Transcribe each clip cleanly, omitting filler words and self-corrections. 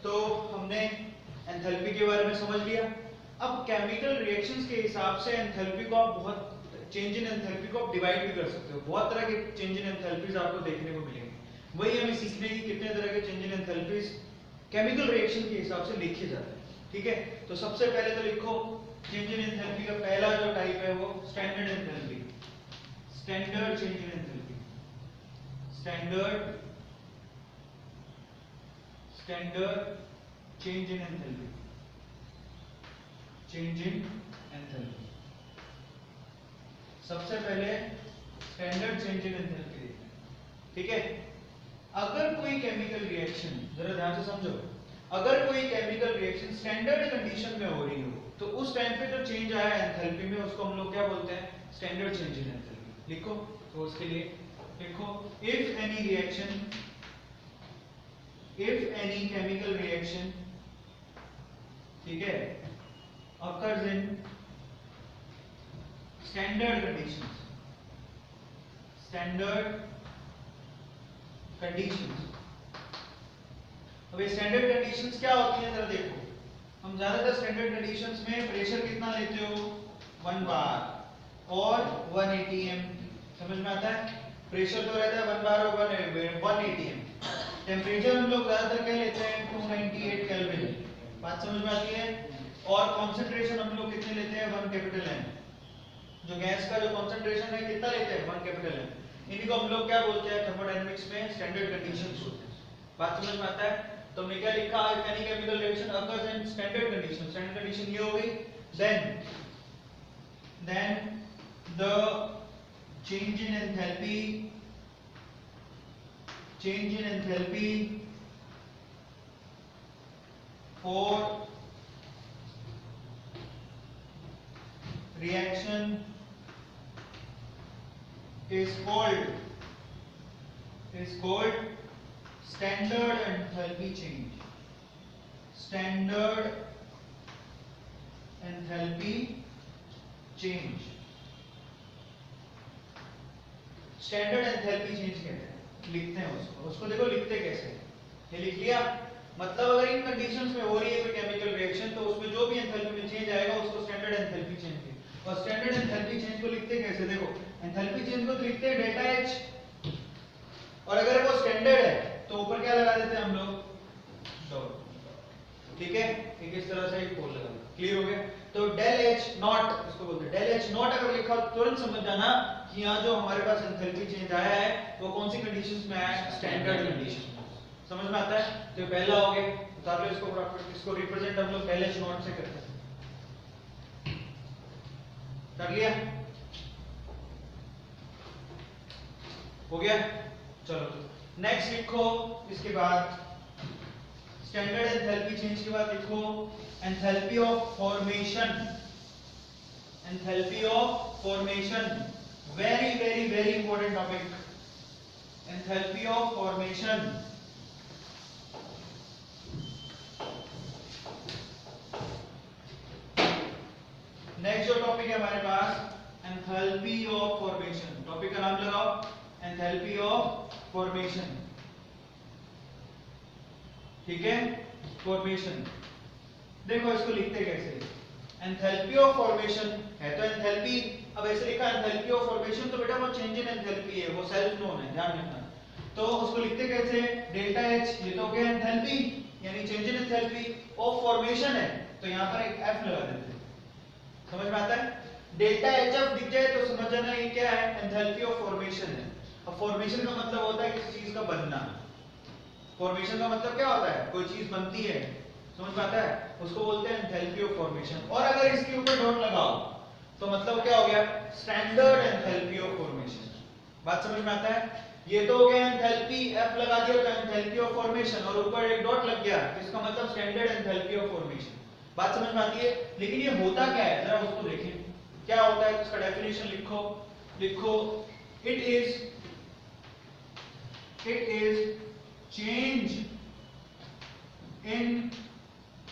तो हमने एंथैल्पी के बारे में समझ लिया। अब केमिकल रिएक्शंस के हिसाब से एंथैल्पी को आप बहुत चेंज इन एंथैल्पी को आप डिवाइड भी कर सकते हो। बहुत तरह के चेंज इन एंथैल्पीज आपको देखने को मिलेंगे। वही हमें सीखने की कितने तरह के change in enthalpies chemical reaction के हिसाब से लिखे जाते हैं। ठीक है, तो सबसे पहले तो लिखो चेंज इन एंथैल्पी का पहला जो टाइप है वो standard enthalpy, standard change in enthalpy, standard change in enthalpy, change in enthalpy. सबसे पहले स्टैंडर्ड चेंज इन एंथैल्पी देखते हैं। ठीक है, अगर कोई केमिकल रिएक्शन, जरा ध्यान से समझो, अगर कोई केमिकल रिएक्शन स्टैंडर्ड कंडीशन में हो रही हो तो उस टाइम पे जो चेंज आया एंथैल्पी में उसको हम लोग क्या बोलते हैं, स्टैंडर्ड चेंज इन एंथैल्पी। लिखो, तो उसके लिए लिखो if any reaction, if any chemical reaction, ठीक है, occurs in standard conditions, standard conditions। अब ये स्टैंडर्ड कंडीशंस क्या होती हैं जरा देखो। हम ज्यादातर स्टैंडर्ड कंडीशंस में प्रेशर कितना लेते हो, 1 बार और 1 atm। समझ में आता है, प्रेशर तो रहता है 1 बार और 1 atm। टेम्परेचर हम लोग ज्यादातर क्या लेते हैं, 298 केल्विन। बात समझ में आती है। और कंसंट्रेशन हम लोग कितने लेते हैं, 1 कैपिटल एन। जो गैस का जो कंसंट्रेशन है कितना लेते हैं, 1 कैपिटल एन। इन्हीं को हम लोग क्या बोलते हैं थर्मोडायनामिक्स में स्टैंडर्ड कंडीशंस होते हैं। बात समझ में आता है। तो हमने क्या लिखा, if any chemical reaction occurs in standard condition, standard condition ये हो गई। Then the change in enthalpy, change in enthalpy for reaction is called standard enthalpy change, standard enthalpy change। Standard enthalpy change कहते हैं, लिखते हैं उसको देखो लिखते कैसे, ये लिख लिया। मतलब अगर इन कंडीशंस में हो रही है कोई केमिकल रिएक्शन तो उसमें जो भी एंथैल्पी में चेंज आएगा उसको स्टैंडर्ड एंथैल्पी चेंज कहते हैं। और स्टैंडर्ड एंथैल्पी चेंज को लिखते कैसे, देखो एंथैल्पी चेंज को तो लिखते हैं डेल्टा एच, और अगर वो स्टैंडर्ड है तो ऊपर क्या लगा देते हैं हम लोग, डॉट। ठीक है, ठीक इस तरह से एक बोल लगा। क्लियर हो गया। तो डेल एच नॉट इसको बोलते हैं, डेल एच नॉट अगर लिखा तो तुरंत समझ जाना कि यहाँ जो हमारे पास एंथैल्पी चेंज आया है वो कौन सी कंडीशंस में आया है, स्टैंडर्ड कंडीशन। समझ में आता है। तो पहला हो गया, तो इसको रिप्रेजेंट हम लोग डेल एच नॉट से करते हैं। कर लिया, हो गया। चलो नेक्स्ट लिखो, इसके बाद स्टैंडर्ड एंथैल्पी चेंज के बाद लिखो enthalpy of formation, enthalpy of formation, very very very important topic, enthalpy of formation. Next जो टॉपिक है हमारे पास एंथैल्पी ऑफ फॉर्मेशन, टॉपिक का नाम लगाओ एंथैल्पी ऑफ फॉर्मेशन। ठीक है, फॉर्मेशन देखो इसको लिखते कैसे, एंथैल्पी ऑफ फॉर्मेशन है तो एंथैल्पी, अब ऐसे लिखा एंथैल्पी ऑफ फॉर्मेशन तो बेटा वो चेंज इन एंथैल्पी है, वो सेल्फ नोन है, ध्यान रखना। तो उसको लिखते कैसे, डेल्टा एच, ये तो क्या एंथैल्पी यानी change in enthalpy of formation है तो यहां पर एक एफ लगा देते हैं। समझ में आता है। डेल्टा एच एफ दिख जाए तो समझ जाना ये क्या है, एंथैल्पी ऑफ फॉर्मेशन है। अब फॉर्मेशन का मतलब होता है किसी चीज का बनना। फॉर्मेशन का मतलब क्या होता है, कोई चीज बनती है, समझ में आता है, उसको बोलते हैं एंथैल्पी ऑफ फॉर्मेशन। और अगर इसके ऊपर डॉट लगाओ तो मतलब क्या हो गया, स्टैंडर्ड एंथैल्पी ऑफ फॉर्मेशन। बात समझ में आता है। ये तो हो गया एंथैल्पी, एफ लगा दिया तो एंथैल्पी ऑफ फॉर्मेशन और ऊपर एक डॉट लग गया, इसका मतलब स्टैंडर्ड एंथैल्पी ऑफ फॉर्मेशन। बात समझ में आती है। लेकिन ये होता क्या है जरा उसको देखें, क्या होता है, इसका डेफिनेशन लिखो, लिखो it is change in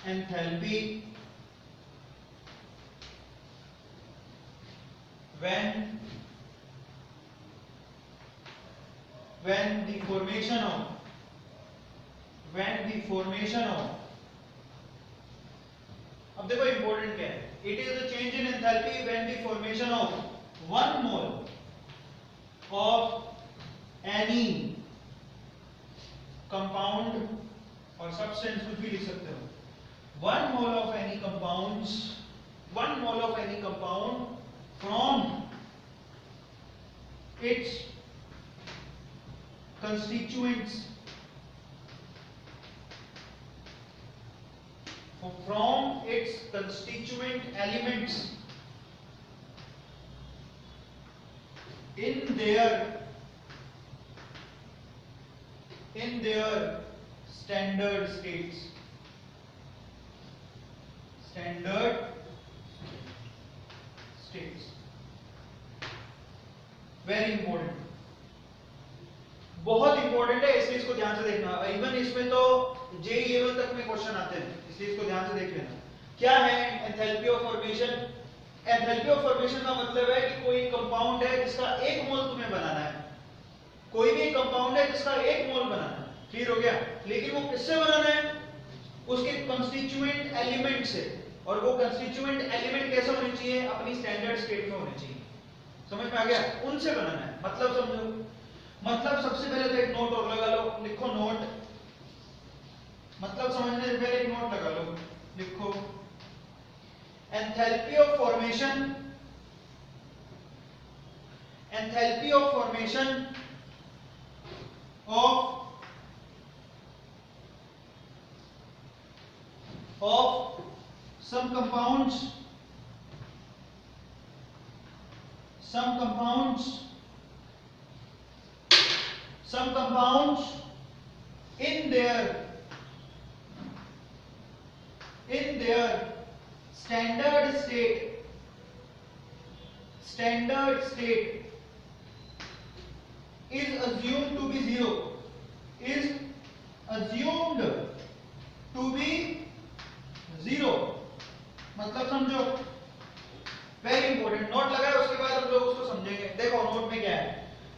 enthalpy when the formation of when the formation of, अब देखो इंपॉर्टेंट क्या है, it is the change in enthalpy when the formation of 1 mole of any compound or substance, कुछ भी लिख सकते हो, 1 mole of any compounds, 1 mole of any compound from its constituents, from its constituent elements in their standard states, very important, बहुत important है, इसलिए इसको ध्यान से देखना। इवन इसमें तो जेई लेवल तक में क्वेश्चन आते हैं, इसलिए इसको ध्यान से देख लेना। क्या है enthalpy of formation? Enthalpy of formation का मतलब है कि कोई कंपाउंड है जिसका एक मोल तुम्हें बनाना है, कोई भी कंपाउंड है जिसका एक मोल बनाना है, क्लियर हो गया? लेकिन वो किससे बनाना है? उसके कंस्टिट्यूएंट एलिमेंट से, और वो कंस्टिट्यूएंट एलिमेंट कैसे होने चाहिए? अपनी स्टैंडर्ड स्टेट में होने चाहिए। समझ में आ गया? उनसे बनाना है, मतलब समझो, मतलब सबसे पहले तो एक नोट और लगा लो, लिखो नोट, मतलब समझने से पहले एक नोट लगा लो, लिखो enthalpy of formation, enthalpy of formation of some compounds in their standard state is assumed to be zero, is assumed to be zero. मतलब समझो, वेरी इंपॉर्टेंट, नोट लगाए, उसके बाद हम लोग उसको समझेंगे। देखो नोट में क्या है,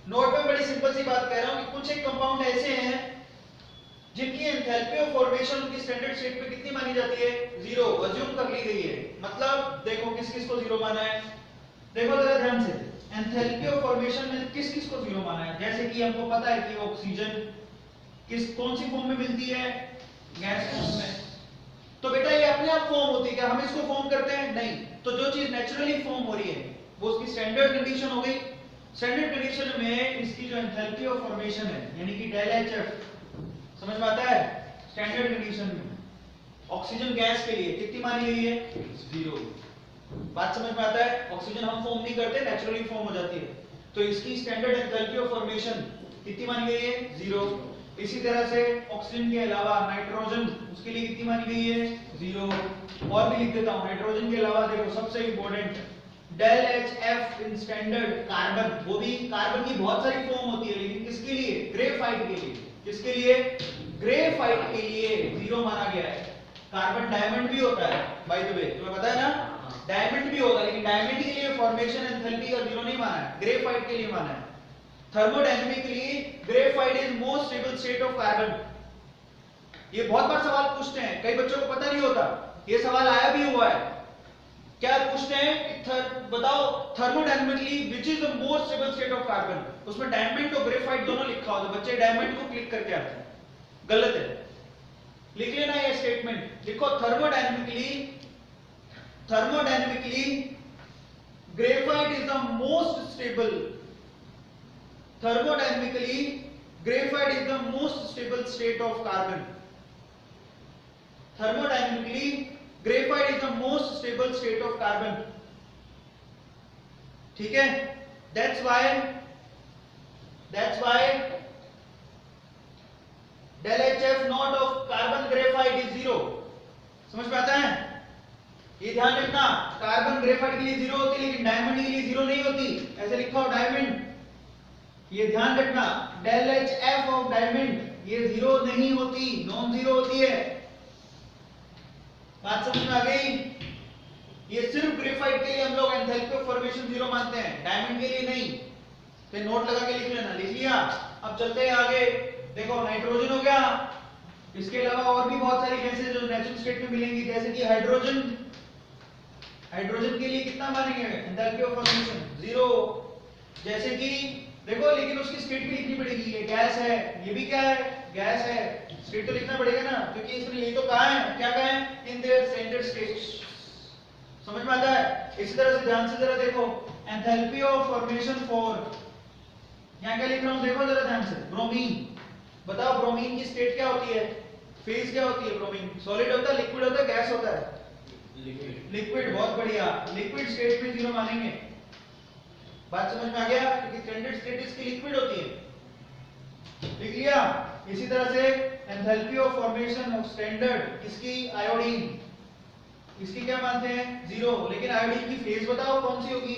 नोट में बड़ी सिंपल सी बात कह रहा हूं कि कुछ एक कंपाउंड ऐसे हैं जिनकी एंथैल्पी ऑफ फॉर्मेशन उनकी स्टैंडर्ड स्टेट पे कितनी मानी जाती है? जीरो, अज्यूम कर ली गई है। मतलब देखो किस किस को जीरो माना है, देखो जरा ध्यान से, एंथैल्पी ऑफ फॉर्मेशन में किस किस को जीरो माना है? जैसे कि हमको पता है कि ऑक्सीजन कौन सी फॉर्म में मिलती है? गैस फॉर्म में। तो बेटा ये अपने आप फॉर्म होती है क्या? हम इसको फॉर्म करते हैं? नहीं। तो जो चीज नेचुरली फॉर्म हो रही है वो उसकी स्टैंडर्ड कंडीशन हो गई। स्टैंडर्ड कंडीशन में इसकी जो एंथैल्पी ऑफ फॉर्मेशन है, यानी कि डेल एच एफ, समझ में आता है? स्टैंडर्ड कंडीशन में ऑक्सीजन गैस के लिए कितनी मानी गई है? जीरो। बात समझ में आता है? ऑक्सीजन हम फॉर्म नहीं करते, नेचुरली फॉर्म हो जाती है, तो इसकी स्टैंडर्ड एंथैल्पी ऑफ फॉर्मेशन कितनी मानी गई है? जीरो। इसी तरह से ऑक्सीजन के अलावा नाइट्रोजन, उसके लिए कितनी मानी गई है? जीरो। और भी लिख देता हूं, नाइट्रोजन के अलावा देखो सबसे important del H F in standard carbon, वो भी कार्बन की बहुत सारी फॉर्म होती है, लेकिन किसके लिए? ग्रेफाइट के लिए। किसके लिए? ग्रेफाइट के लिए जीरो माना गया है। कार्बन डायमंड भी होता है, बाय द वे, तुम्हें पता है ना? डायमंड भी होता है, लेकिन डायमंड के लिए फॉर्मेशन एंथैल्पी का जीरो नहीं माना है, ग्रेफाइट के लिए माना है। Thermodynamically graphite is most stable state of carbon. ये बहुत बार सवाल पूछते हैं, कई बच्चों को पता नहीं होता, ये सवाल आया भी हुआ है। क्या पूछते हैं कि बताओ thermodynamically which is the most stable state of carbon? उसमें डायमंड और ग्रेफाइट दोनों लिखा हो, तो बच्चे डायमंड को क्लिक करके आते हैं, गलत है। लिख लेना ये स्टेटमेंट, लिखो thermodynamically graphite is the most stable, thermodynamically graphite is the most stable state of carbon. Thermodynamically graphite is the most stable state of carbon. ठीक है? That's why del HF not of carbon graphite is zero. समझ में आता है? ये ध्यान रखना, carbon graphite के लिए जीरो होती है, लेकिन डायमंड के लिए जीरो नहीं होती। ऐसे लिखा हो डायमंड, ये ध्यान रखना, del H F of diamond ये जीरो नहीं होती, नॉन जीरो होती है। बात समझ में आ गई? ये सिर्फ ग्रेफाइट के लिए हम लोग एंथैल्पी ऑफ फॉर्मेशन जीरो मानते हैं, डायमंड के लिए नहीं। फिर नोट लगा के लिख लेना, लिख लिया। अब चलते हैं आगे, देखो नाइट्रोजन हो गया, इसके अलावा और भी बहुत सारी गैसें जो नेचुरल स्टेट में मिलेंगी, जैसे कि हाइड्रोजन। हाइड्रोजन के लिए कितना मानेंगे एंथैल्पी ऑफ फॉर्मेशन? 0। जैसे कि देखो, लेकिन उसकी स्टेट भी लिखनी पड़ेगी। ये गैस है, ये भी क्या है? गैस है। स्टेट तो लिखना पड़ेगा ना, क्योंकि इसमें ये तो कहा है, क्या कहा है? In their standard states. समझ में आता है? इसी तरह से ध्यान से जरा देखो, एंथैल्पी ऑफ फॉर्मेशन फॉर, यहाँ क्या लिख रहा हूँ देखो जरा ध्यान से। ब्रोमीन, बताओ ब्रोमीन की स्टेट क्या होती है? फेज क्या होती है? ब्रोमीन सॉलिड होता है, लिक्विड होता है, गैस होता है? लिक्विड। बहुत बढ़िया, लिक्विड स्टेट में 0 मानेंगे। बात समझ में आ गया? क्योंकि स्टैंडर्ड स्टेट इसकी लिक्विड होती है। लिख लिया? इसी तरह से enthalpy of formation of standard किसकी? आयोडीन। इसकी क्या मानते हैं? 0। लेकिन आयोडीन की फेज बताओ कौन सी होगी?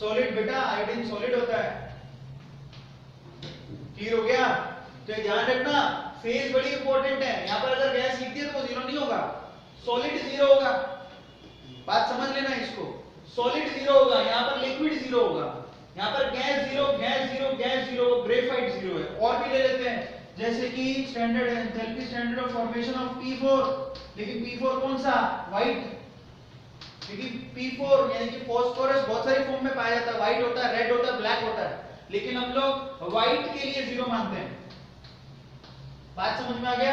सॉलिड। बेटा आयोडीन सॉलिड होता है। क्लियर हो गया? तो ध्यान रखना, फेज बड़ी इंपॉर्टेंट है। यहां पर अगर गैस लिख दिया तो वो 0 नहीं होगा, सॉलिड 0 होगा। बात समझ लेना इसको, सॉलिड 0 होगा, यहां पर लिक्विड 0 होगा। यहां पर गैस 0, गैस 0, गैस 0, ग्रेफाइट 0 है। और भी ले लेते हैं, जैसे कि स्टैंडर्ड है enthalpy standard of formation of P4। लेकिन P4 कौन सा? व्हाइट। क्योंकि P4 यानी कि फास्फोरस बहुत सारी फॉर्म में पाया जाता है, व्हाइट होता है, रेड होता है, ब्लैक होता है। लेकिन हम लोग व्हाइट के लिए 0 मानते हैं। बात समझ में आ गया?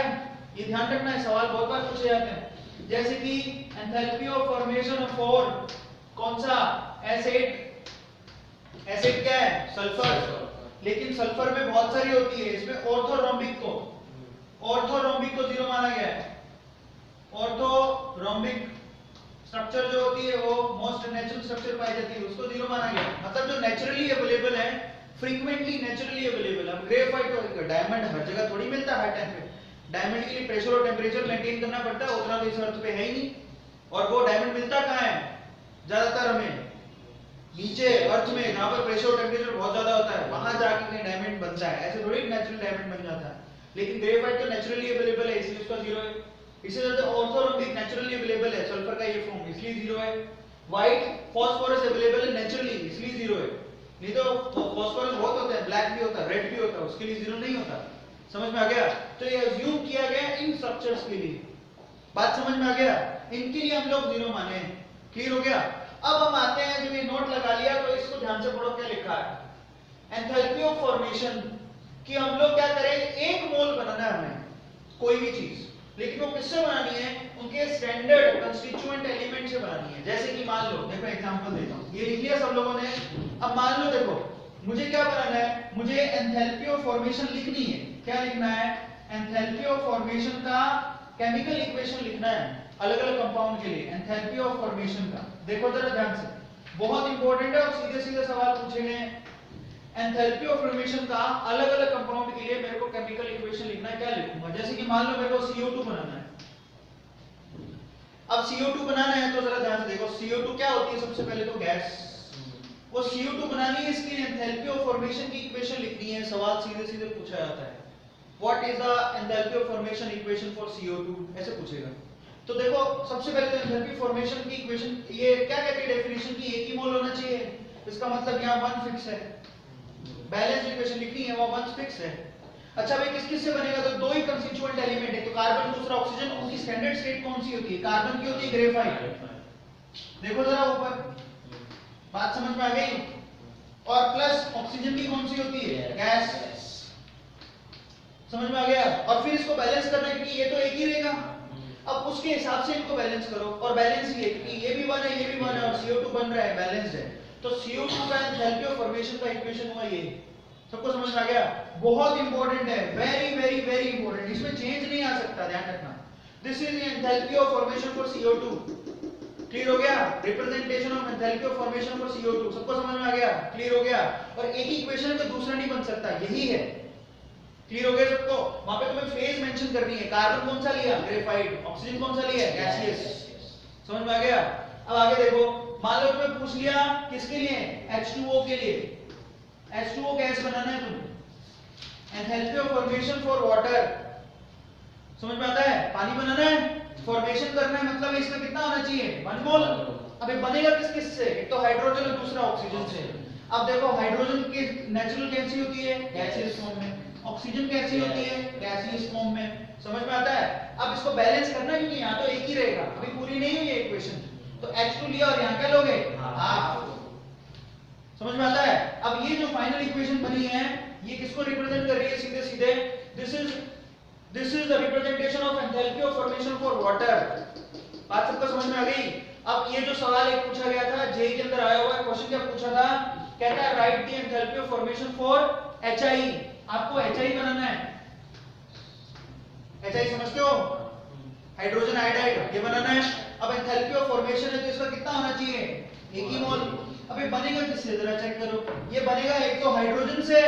ये ध्यान रखना है, सवाल बहुत बार पूछे जाते हैं। जैसे कि एंथैल्पी ऑफ फॉर्मेशन ऑफ 4 कौन सा? एसिड। एसिड क्या है? सल्फर। लेकिन सल्फर में बहुत सारी होती है, इसमें ऑर्थोरोम्बिक को 0 माना गया है। ऑर्थोरोम्बिक स्ट्रक्चर जो होती है वो मोस्ट नेचुरल स्ट्रक्चर पाई जाती है, उसको 0 माना गया। मतलब जो नेचुरली अवेलेबल है, फ्रीक्वेंटली नेचुरली अवेलेबल। अब ग्रेफाइट और डायमंड हर जगह थोड़ी मिलता है हर टाइम पे। डायमंड के लिए प्रेशर और टेंपरेचर मेंटेन करना पड़ता है, उतना तो इस अर्थ पे है ही नहीं। और वो डायमंड मिलता कहाँ है? ज्यादातर हमें नीचे अर्थ में, जहां पर प्रेशर और टेंपरेचर बहुत ज्यादा होता है, वहां जाके कहीं डायमंड बनता है। ऐसे थोड़ी नेचुरल डायमंड बन जाता है। लेकिन ग्रेफाइट तो नेचुरली अवेलेबल है, इसलिए उसका 0 है। इसी तरह से ऑर्थोरोम्बिक नेचुरली अवेलेबल है, सल्फर का ये फॉर्म, इसलिए 0 है। व्हाइट फास्फोरस अवेलेबल है नेचुरली, इसलिए 0 है। नहीं तो फास्फोरस बहुत होता है, ब्लैक भी होता है, रेड भी होता है, उसके लिए 0 नहीं होता। समझ में आ गया? तो ये अज्यूम किया गया इन स्ट्रक्चर्स के लिए। बात समझ में आ गया? इनके लिए हम लोग 0 माने। क्लियर हो गया? अब हम आते हैं, जब ये नोट लगा लिया तो इसको ध्यान से पढ़ो क्या लिखा है। एंथैल्पी ऑफ फॉर्मेशन कि हम लोग क्या करें, 1 मोल बनाना है हमें कोई भी चीज, लेकिन वो किससे बनानी है? उनके स्टैंडर्ड कंस्टिट्यूएंट एलिमेंट से बनानी है। जैसे कि मान लो, देखो एग्जांपल देता हूं, ये लिख लिया सब लोगों ने। अब मान लो देखो, मुझे क्या बनाना है? मुझे एंथैल्पी ऑफ फॉर्मेशन लिखनी है। क्या लिखना है? एंथैल्पी ऑफ फॉर्मेशन का केमिकल इक्वेशन लिखना है अलग अलग कंपाउंड के लिए, एंथैल्पी ऑफ फॉर्मेशन का। देखो जरा ध्यान से, बहुत इंपॉर्टेंट है और सीधे सीधे सवाल पूछे गए हैं। एंथैल्पी ऑफ फॉर्मेशन का अलग अलग कंपाउंड के लिए मेरे को केमिकल इक्वेशन लिखना है। क्या लिखूंगा? जैसे कि मान लो मेरे को CO2 बनाना है। अब CO2 बनाना है तो जरा ध्यान से देखो, CO2 क्या होती है? सबसे पहले तो गैस। वो CO2 बनानी है, इसके लिए एंथैल्पी ऑफ फॉर्मेशन की इक्वेशन लिखनी है। सवाल सीधे सीधे पूछा जाता है, what is the enthalpy of formation equation for CO2, ऐसे पूछेगा। तो देखो सबसे पहले तो एंथैल्पी फॉर्मेशन की इक्वेशन ये क्या कहती है डेफिनेशन की? 1 ही मोल होना चाहिए। इसका मतलब यहां 1 फिक्स है। बैलेंस इक्वेशन लिखनी है, वो 1 फिक्स है। अच्छा भाई किस किस से बनेगा? तो 2 ही कंस्टिट्यूएंट एलिमेंट है, तो कार्बन दूसरा ऑक्सीजन। उनकी स्टैंडर्ड स्टेट कौन सी होती है? कार्बन की होती है ग्रेफाइट। देखो जरा ऊपर, बात समझ में आ गई? और प्लस ऑक्सीजन की कौन सी होती है? गैस। समझ में आ गया? और फिर इसको बैलेंस करना है, क्योंकि ये तो एक ही रहेगा। अब उसके हिसाब से इनको बैलेंस करो, और बैलेंस ये क्योंकि ये भी 1 है, ये भी 1 है, और CO2 बन रहा है, बैलेंस्ड है। तो CO2 का एंथैल्पी ऑफ फॉर्मेशन का इक्वेशन हुआ ये। सबको समझ में आ गया? बहुत इंपॉर्टेंट है, वेरी वेरी वेरी इंपॉर्टेंट, इसमें चेंज नहीं आ सकता, ध्यान रखना। This is the enthalpy of formation for CO2। Clear हो गया? Representation of enthalpy of formation for CO2। सबको समझ में आ गया? क्लियर हो गया? और एक ही इक्वेशन का दूसरा नहीं बन सकता, यही है। क्लियर हो गया सबको? वहां पे तुम्हें फेज मेंशन करनी है। कार्बन कौन सा लिया? ग्रेफाइट। ऑक्सीजन कौन सा लिया? गैसियस। समझ में आ गया? अब आगे देखो, मान लो तुम्हें पूछ लिया किसके लिए? H2O के लिए। H2O गैस बनाना है तुम्हें। Enthalpy of formation for water. समझ में आता है? पानी बनाना है, फॉर्मेशन करना है, मतलब इसमें कितना होना चाहिए? 1 मोल। अब ये बनेगा किस किस से? एक तो हाइड्रोजन और दूसरा ऑक्सीजन से। अब देखो हाइड्रोजन की नेचुरल कैसी होती है? गैसियस फॉर्म में। ऑक्सीजन कैसी होती है, गैसियस फॉर्म में, समझ में आता है। अब इसको बैलेंस करना है क्योंकि यहाँ तो एक ही रहेगा, अभी पूरी नहीं हुई है इक्वेशन, तो H2 लिया और यहाँ क्या लोगे, हाफ। समझ में आता है। अब ये जो फाइनल इक्वेशन बनी है ये किसको रिप्रेजेंट कर रही है, सीधे सीधे this is the representation of enthalpy of formation for water. बात सबको समझ में आ गई। अब ये जो सवाल एक पूछा गया था जेई के अंदर आया हुआ है, क्वेश्चन क्या पूछा था, कहता है right the enthalpy of formation for HI। आपको HI बनाना है, HI समझते हो, हाइड्रोजन आयोडाइड, ये बनाना है। अब एंथैल्पी ऑफ फॉर्मेशन है तो इसका कितना होना चाहिए, एक ही मोल। अबे बनेगा किससे, जरा चेक करो, ये बनेगा एक तो हाइड्रोजन से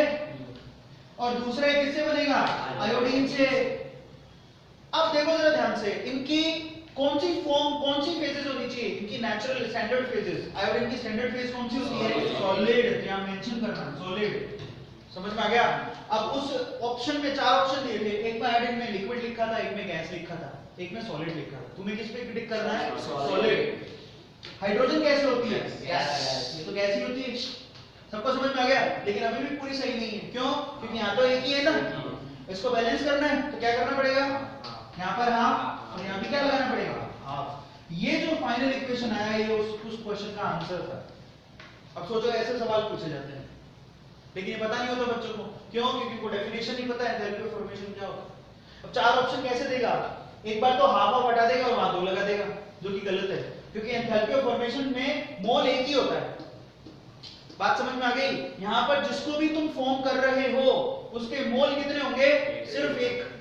और दूसरा किससे बनेगा, आयोडीन से। अब देखो जरा ध्यान से, इनकी कौन सी फॉर्म, कौन सी फेजेस होनी चाहिए, इनकी नेचुरल स्टैंडर्ड फेजेस। आयोडीन की स्टैंडर्ड फेज कौन सी होती है, सॉलिड, यहां मेंशन करना सॉलिड। समझ में आ गया। अब उस ऑप्शन में 4 ऑप्शन दिए थे, एक में आयोडीन में लिक्विड लिखा था, एक में गैस लिखा था, एक में सॉलिड लिखा था। तुम्हें किस पे टिक करना है, सॉलिड। हाइड्रोजन कैसे होती है, गैस, ये तो गैस ही होती है। सबको समझ में आ गया। लेकिन अभी भी पूरी सही नहीं है, क्यों, क्योंकि यहाँ तो एक ही है ना, इसको बैलेंस करना है तो क्या करना पड़ेगा, यहाँ पर हाफ और यहाँ भी क्या लगाना पड़ेगा, हाफ। ये जो फाइनल इक्वेशन आया ये उस क्वेश्चन का आंसर था। अब सोचो ऐसे सवाल पूछे जाते हैं लेकिन ये पता नहीं होता बच्चों को, क्यों, क्योंकि को डेफिनेशन नहीं पता है एंथैल्पी ऑफ फॉर्मेशन क्या होता है। अब 4 ऑप्शन कैसे देगा, एक बार तो हाफ ऑफ हटा देगा और वहां 2 लगा देगा, जो कि गलत है, क्योंकि एंथैल्पी ऑफ फॉर्मेशन में मोल एक ही होता है। बात समझ में आ गई। यहां पर जिसको भी तुम फॉर्म कर रहे हो उसके मोल कितने होंगे, सिर्फ एक।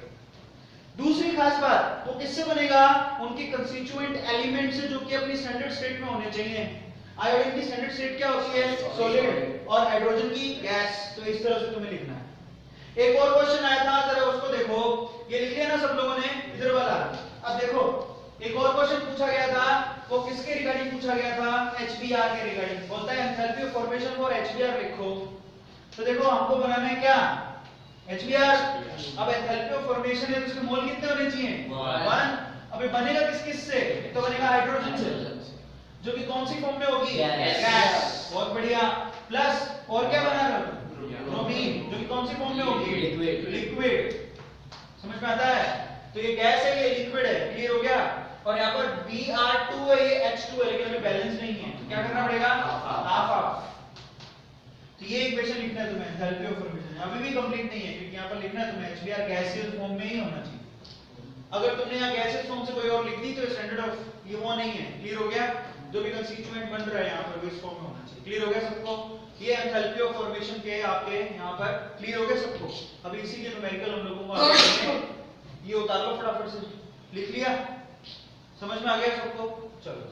दूसरी खास बात, वो किससे बनेगा, उनके कंस्टिट्यूएंट एलिमेंट से, जो कि अपनी स्टैंडर्ड स्टेट में होने चाहिए। आयोडीन की स्टैंडर्ड स्टेट क्या होती है, सॉलिड, और हाइड्रोजन की गैस। तो इस तरह से तुम्हें लिखना है। एक और क्वेश्चन आया था, जरा उसको देखो, ये लिख लिया ना सब लोगों ने, इधर वाला। अब देखो एक और क्वेश्चन पूछा गया था, वो किसके रिगार्डिंग पूछा गया था, HBr के रिगार्डिंग। बोलता है enthalpy of formation for HBr लिखो। तो देखो हमको बनाना है क्या, HBr। अब एंथैल्पी ऑफ फॉर्मेशन है तो उसके मोल कितने होने चाहिए, 1। अबे बनेगा किस किस से, तो बनेगा हाइड्रोजन से, जो कि कौन सी फॉर्म में होगी, गैस। बहुत बढ़िया। प्लस और क्या बना रहा हूं, ब्रोमीन, जो कि कौन सी फॉर्म में होगी, लिक्विड। समझ में आता है। तो ये गैस है, ये लिक्विड है, क्लियर हो गया। और यहाँ पर Br2 है, ये H2 है, लेकिन अभी बैलेंस नहीं है, तो क्या करना पड़ेगा, हाफ हाफ। तो ये इक्वेशन लिखना है तुम्हें, एंथैल्पी ऑफ फॉर्मेशन। अभी भी कंप्लीट नहीं है, क्योंकि यहाँ पर लिखना है तुम्हें HBr गैसियस फॉर्म में ही होना चाहिए। अगर तुमने यहाँ गैसियस फॉर्म से कोई और लिख दी तो स्टैंडर्ड ऑफ ये वो नहीं है, क्लियर हो गया। जो भी कंस्टिट्यूएंट बन रहा है यहाँ पर वो इस फॉर्म में होना चाहिए, क्लियर हो गया सबको। ये एंथैल्पी ऑफ फॉर्मेशन के आपके यहाँ पर क्लियर हो गया सबको। अभी इसी के न्यूमेरिकल हम लोगों को ये उतार लो फटाफट से, लिख लिया, समझ में आ गया सबको, चलो।